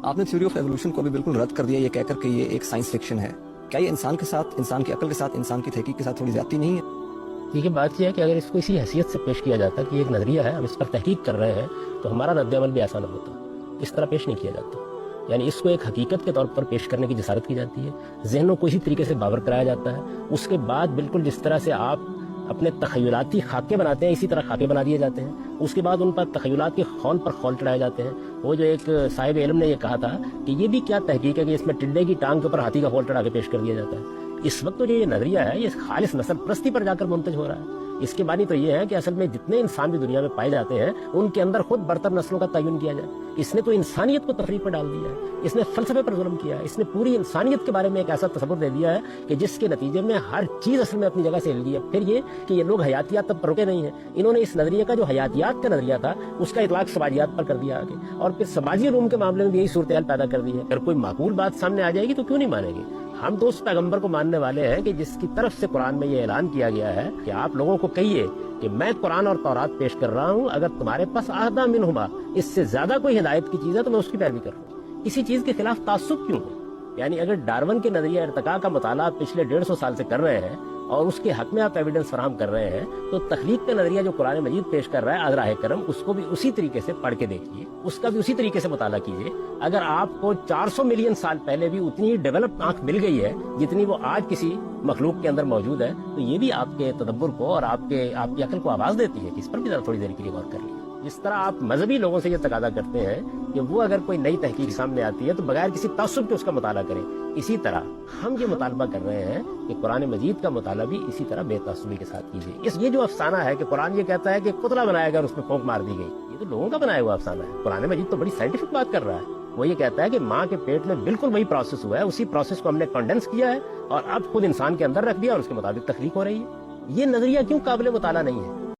آپ نے theory of evolution کو بھی بالکل رد کر دیا یہ کہہ کر کہ یہ ایک سائنس فکشن ہے. کیا یہ انسان کے ساتھ، انسان کی عقل کے ساتھ، انسان کی تحقیق کے ساتھ تھوڑی زیادتی نہیں ہے؟ دیکھیے بات یہ ہے کہ اگر اس کو اسی حیثیت سے پیش کیا جاتا کہ یہ ایک نظریہ ہے، ہم اس پر تحقیق کر رہے ہیں، تو ہمارا رد عمل بھی ایسا نہ ہوتا. اس طرح پیش نہیں کیا جاتا. یعنی اس کو ایک حقیقت کے طور پر پیش کرنے کی جسارت کی جاتی ہے، ذہنوں کو اسی طریقے سے باور کرایا جاتا ہے. اس کے بعد بالکل جس طرح سے آپ اپنے تخیلاتی خاکے بناتے ہیں، اسی طرح خاکے بنا دیے جاتے ہیں. اس کے بعد ان پر تخیلات کے خول پر خول چڑھائے جاتے ہیں. وہ جو ایک صاحب علم نے یہ کہا تھا کہ یہ بھی کیا تحقیق ہے کہ اس میں ٹڈے کی ٹانگ کے اوپر ہاتھی کا خول چڑھا کے پیش کر دیا جاتا ہے. اس وقت تو یہ نظریہ ہے یہ خالص نسل پرستی پر جا کر منتج ہو رہا ہے. اس کے معنی تو یہ ہے کہ اصل میں جتنے انسان بھی دنیا میں پائے جاتے ہیں ان کے اندر خود برتر نسلوں کا تعین کیا جائے. اس نے تو انسانیت کو تفریق پر ڈال دیا ہے، اس نے فلسفے پر ظلم کیا ہے، اس نے پوری انسانیت کے بارے میں ایک ایسا تصور دے دیا ہے کہ جس کے نتیجے میں ہر چیز اصل میں اپنی جگہ سے ہل گئی ہے. پھر یہ کہ یہ لوگ حیاتیات تک پر رکے نہیں ہیں، انہوں نے اس نظریے کا جو حیاتیات کا نظریہ تھا اس کا اطلاق سماجیات پر کر دیا آگے، اور پھر سماجی علوم کے معاملے میں بھی یہی صورتحال پیدا کر دی ہے. اگر کوئی معقول بات سامنے آ جائے گی تو کیوں نہیں مانیں گے؟ ہم تو اس پیغمبر کو ماننے والے ہیں کہ جس کی طرف سے قرآن میں یہ اعلان کیا گیا ہے کہ آپ لوگوں کو کہیے کہ میں قرآن اور تورات پیش کر رہا ہوں، اگر تمہارے پاس احدا منہما اس سے زیادہ کوئی ہدایت کی چیز ہے تو میں اس کی پیروی کروں. کسی چیز کے خلاف تعصب کیوں ہو؟ یعنی اگر ڈارون کے نظریہ ارتقاء کا مطالعہ پچھلے 150 سال سے کر رہے ہیں اور اس کے حق میں آپ ایویڈنس فراہم کر رہے ہیں، تو تخلیق کا نظریہ جو قرآن مجید پیش کر رہا ہے ازراہ کرم، اس کو بھی اسی طریقے سے پڑھ کے دیکھیے، اس کا بھی اسی طریقے سے مطالعہ کیجیے. اگر آپ کو 400 ملین سال پہلے بھی اتنی ڈیولپ آنکھ مل گئی ہے جتنی وہ آج کسی مخلوق کے اندر موجود ہے، تو یہ بھی آپ کے تدبر کو اور آپ کی عقل کو آواز دیتی ہے کہ اس پر بھی ذرا تھوڑی دیر کے لیے غور کر لیجیے. جس طرح آپ مذہبی لوگوں سے یہ تقاضا کرتے ہیں کہ وہ اگر کوئی نئی تحقیق سامنے آتی ہے تو بغیر کسی تعصب کے اس کا مطالعہ کریں، اسی طرح ہم یہ مطالبہ کر رہے ہیں کہ قرآن مجید کا مطالعہ بھی اسی طرح بے تعصبی کے ساتھ کیجیے. یہ جو افسانہ ہے کہ قرآن یہ کہتا ہے کہ پتلا بنایا گیا اور اس میں پھونک مار دی گئی، یہ تو لوگوں کا بنایا ہوا افسانہ ہے. قرآن مجید تو بڑی سائنٹیفک بات کر رہا ہے. وہ یہ کہتا ہے کہ ماں کے پیٹ میں بالکل وہی پروسیس ہوا ہے، اسی پروسیس کو ہم نے کنڈینس کیا ہے اور اب خود انسان کے اندر رکھ دیا اور اس کے مطابق تخلیق ہو رہی ہے. یہ نظریہ کیوں قابل مطالعہ نہیں ہے؟